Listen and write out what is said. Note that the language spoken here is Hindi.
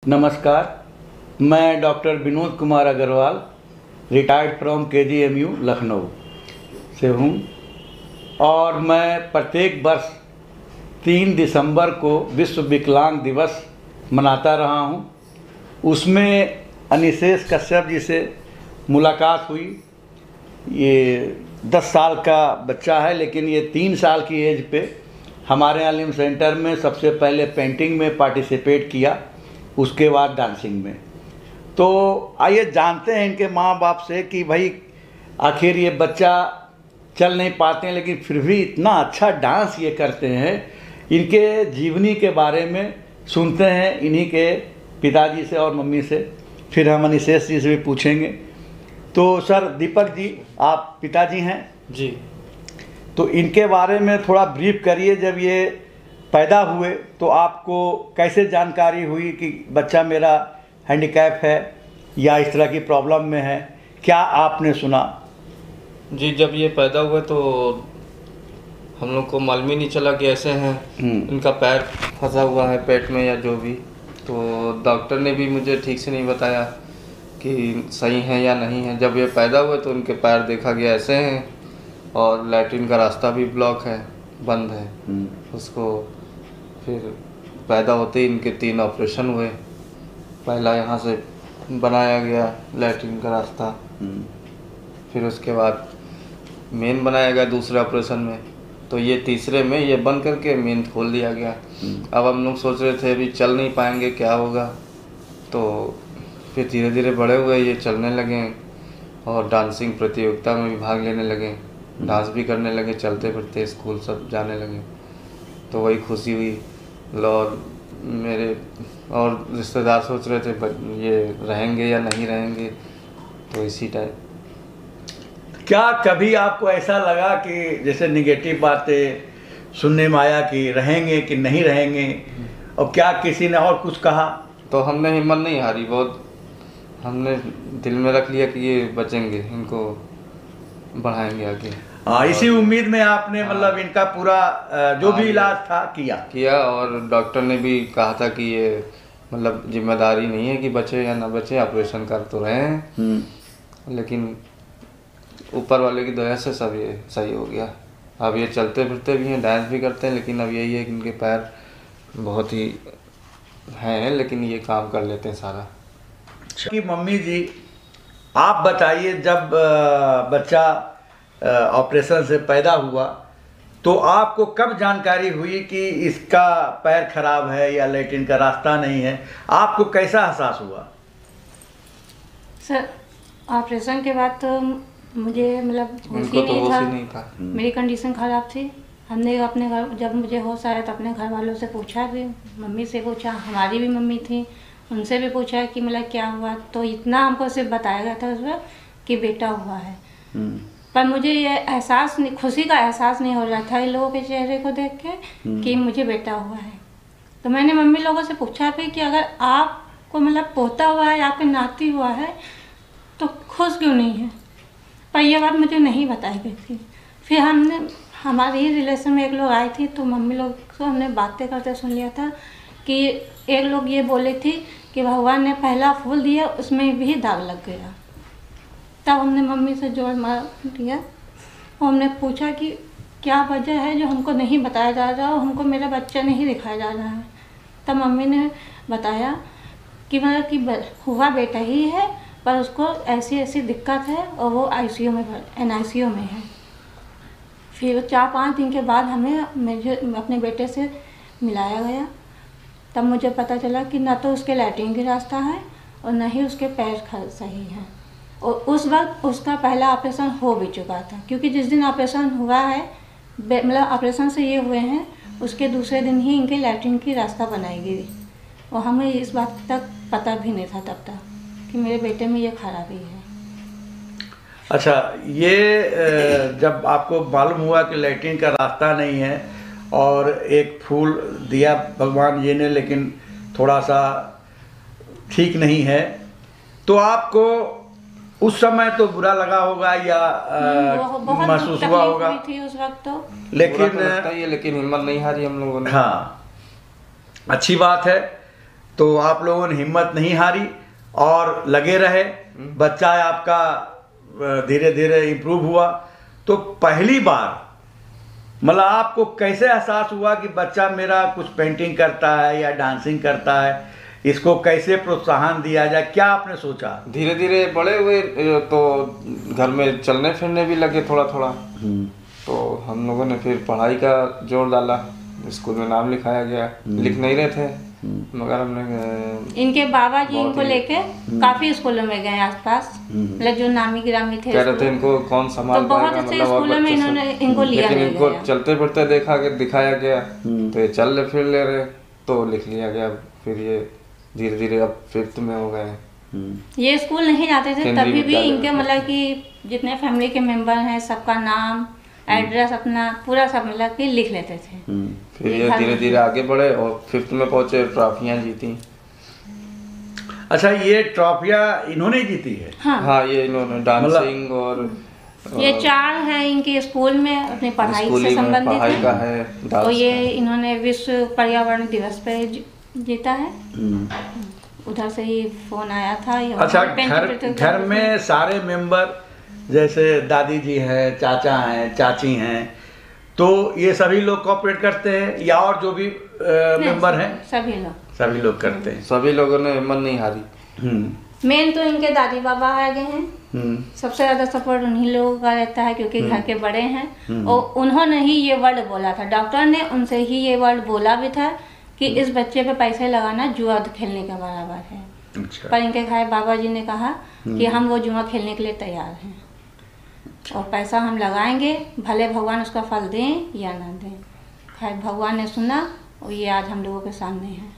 नमस्कार, मैं doctor Vinod Kumar Agrawal, retired from KGMU Lucknow से हूँ और मैं प्रत्येक वर्ष 3 दिसंबर को विश्व विकलांग दिवस मनाता रहा हूँ। उसमें अनिशेष कश्यप जी से मुलाकात हुई। ये 10 साल का बच्चा है, लेकिन ये 3 साल की एज पे हमारे यहाँ लिम सेंटर में सबसे पहले पेंटिंग में पार्टिसिपेट किया, उसके बाद डांसिंग में। तो आइए जानते हैं इनके माँ बाप से कि भाई आखिर ये बच्चा चल नहीं पाते हैं लेकिन फिर भी इतना अच्छा डांस ये करते हैं। इनके जीवनी के बारे में सुनते हैं इन्हीं के पिताजी से और मम्मी से, फिर हम अनिशेष जी से भी पूछेंगे। तो सर, दीपक जी आप पिताजी हैं जी, तो इनके बारे में थोड़ा ब्रीफ करिए। जब ये पैदा हुए तो आपको कैसे जानकारी हुई कि बच्चा मेरा हैंडीकैप है या इस तरह की प्रॉब्लम में है, क्या आपने सुना? जी, जब ये पैदा हुए तो हम लोग को मालूम ही नहीं चला कि ऐसे हैं। इनका पैर फंसा हुआ है पेट में या जो भी, तो डॉक्टर ने भी मुझे ठीक से नहीं बताया कि सही है या नहीं है। जब ये पैदा हुए तो उनके पैर देखा गया ऐसे हैं और लैट्रिन का रास्ता भी ब्लॉक है, बंद है। उसको फिर पैदा होते ही इनके 3 ऑपरेशन हुए। पहला यहाँ से बनाया गया लैट्रिन का रास्ता, फिर उसके बाद मेन बनाया गया दूसरे ऑपरेशन में, तो ये तीसरे में ये बंद करके मेन खोल दिया गया। अब हम लोग सोच रहे थे अभी चल नहीं पाएंगे, क्या होगा। तो फिर धीरे धीरे बड़े हुए, ये चलने लगे और डांसिंग प्रतियोगिता में भी भाग लेने लगे, डांस भी करने लगे, चलते फिरते स्कूल सब जाने लगे। तो वही खुशी हुई। और मेरे और रिश्तेदार सोच रहे थे ये रहेंगे या नहीं रहेंगे, तो इसी टाइप। क्या कभी आपको ऐसा लगा कि जैसे निगेटिव बातें सुनने में आया कि रहेंगे कि नहीं रहेंगे, और क्या किसी ने और कुछ कहा? तो हमने हिम्मत नहीं हारी, बहुत हमने दिल में रख लिया कि ये बचेंगे, इनको बढ़ाएंगे आगे। हाँ, इसी उम्मीद में आपने मतलब इनका पूरा जो भी इलाज था किया। और डॉक्टर ने भी कहा था कि ये मतलब जिम्मेदारी नहीं है कि बचे या ना बचे, ऑपरेशन कर तो रहे हैं, लेकिन ऊपर वाले की दया से सब ये सही हो गया। अब ये चलते फिरते भी हैं, डांस भी करते हैं, लेकिन अब यही है कि इनके पैर बहुत ही हैं, लेकिन ये काम कर लेते हैं सारा। कि मम्मी जी आप बताइए, जब बच्चा ऑपरेशन से पैदा हुआ तो आपको कब जानकारी हुई कि इसका पैर खराब है या लैट्रिन का रास्ता नहीं है? आपको कैसा एहसास हुआ? सर, ऑपरेशन के बाद तो मुझे मतलब होश ही नहीं था। मेरी कंडीशन ख़राब थी। हमने अपने घर, जब मुझे होश आया तो अपने घर वालों से पूछा भी, मम्मी से पूछा, हमारी भी मम्मी थी, उनसे भी पूछा कि मतलब क्या हुआ। तो इतना हमको सिर्फ बताया गया था उस वक्त कि बेटा हुआ है, पर मुझे ये एहसास नहीं, खुशी का एहसास नहीं हो रहा था इन लोगों के चेहरे को देख के कि मुझे बेटा हुआ है। तो मैंने मम्मी लोगों से पूछा भी कि अगर आपको मतलब पोता हुआ है, आपके नाती हुआ है, तो खुश क्यों नहीं है? पर यह बात मुझे नहीं बताई गई थी। फिर हमने, हमारे ही रिलेशन में एक लोग आए थे, तो मम्मी लोग को हमने बातें करते सुन लिया था कि एक लोग ये बोले थे कि भगवान ने पहला फूल दिया उसमें भी दाग लग गया। तब हमने मम्मी से जोर मार दिया और हमने पूछा कि क्या वजह है जो हमको नहीं बताया जा रहा और हमको मेरा बच्चा नहीं दिखाया जा रहा है। तब मम्मी ने बताया कि मतलब कि हुआ बेटा ही है, पर उसको ऐसी ऐसी दिक्कत है और वो ICU में NICU में है। फिर 4-5 दिन के बाद हमें अपने बेटे से मिलाया गया। तब मुझे पता चला कि ना तो उसके लैट्रिन का रास्ता है और ना ही उसके पैर सही हैं। और उस वक्त उसका पहला ऑपरेशन हो भी चुका था, क्योंकि जिस दिन ऑपरेशन हुआ है, मतलब ऑपरेशन से ये हुए हैं, उसके दूसरे दिन ही इनके लैट्रिन की रास्ता बनाई गई। और हमें इस बात तक पता भी नहीं था तब तक कि मेरे बेटे में ये खराबी है। अच्छा, ये जब आपको मालूम हुआ कि लैट्रिन का रास्ता नहीं है और एक फूल दिया भगवान जी ने, लेकिन थोड़ा सा ठीक नहीं है, तो आपको उस समय तो बुरा लगा होगा या महसूस हुआ होगा? थी उस वक्त तो, लेकिन लेकिन हिम्मत नहीं हारी हम लोगों ने। हाँ, अच्छी बात है। तो आप लोगों ने हिम्मत नहीं हारी और लगे रहे, बच्चा आपका धीरे धीरे इम्प्रूव हुआ। तो पहली बार मतलब आपको कैसे एहसास हुआ कि बच्चा मेरा कुछ पेंटिंग करता है या डांसिंग करता है, इसको कैसे प्रोत्साहन दिया जाए, क्या आपने सोचा? धीरे धीरे बड़े हुए तो घर में चलने फिरने भी लगे थोड़ा थोड़ा। तो हम लोगों ने फिर पढ़ाई का जोर डाला, स्कूल में नाम लिखाया गया। लिख नहीं रहे थे मगर हमने इनके बाबा जी इनको लेके काफी स्कूलों में गए आसपास, मतलब जो नामी गिरामी थे कह रहे थे इनको कौन संभाल तो बहुत अच्छे स्कूलों में इन्होंने इनको लिया, लेकिन इनको चलते फिरते देखा के दिखाया गया तो ये चल फिर ले रहे तो लिख लिया गया। फिर ये धीरे धीरे अब 5th में हो गए। ये स्कूल नहीं जाते थे तभी भी इनके मतलब कि जितने फैमिली के मेंबर हैं सबका नाम एड्रेस अपना पूरा सब मतलब कि लिख लेते थे। फिर ये धीरे धीरे आगे बढ़े और 5th में पहुंचे, ट्रॉफियां जीती। अच्छा, ये ट्रॉफियां इन्होंने जीती है? हाँ ये इन्होंने डांसिंग और ये 4 है इनके स्कूल में अपनी पढ़ाई से संबंधित पढ़ाई का है। और ये इन्होंने विश्व पर्यावरण दिवस पे जीता है। उधर से ही फोन आया था। अच्छा, घर में सारे मेंबर जैसे दादी जी हैं, चाचा हैं, चाची हैं, तो ये सभी लोग कोऑपरेट करते हैं या और जो भी मेंबर हैं? सभी लोग करते हैं। सभी लोगों ने हिम्मत नहीं हारी। मेन तो इनके दादी बाबा आगे हैं, सबसे ज्यादा सपोर्ट उन्हीं लोगों का रहता है क्योंकि घर के बड़े हैं। और उन्होंने ही ये वर्ड बोला था, डॉक्टर ने उनसे ही ये वर्ड बोला भी था कि इस बच्चे पे पैसे लगाना जुआ खेलने के बराबर है। अच्छा। पर इनके खाए बाबा जी ने कहा कि हम वो जुआ खेलने के लिए तैयार हैं और पैसा हम लगाएंगे, भले भगवान उसका फल दें या ना दें। खैर भगवान ने सुना और ये आज हम लोगों के सामने है।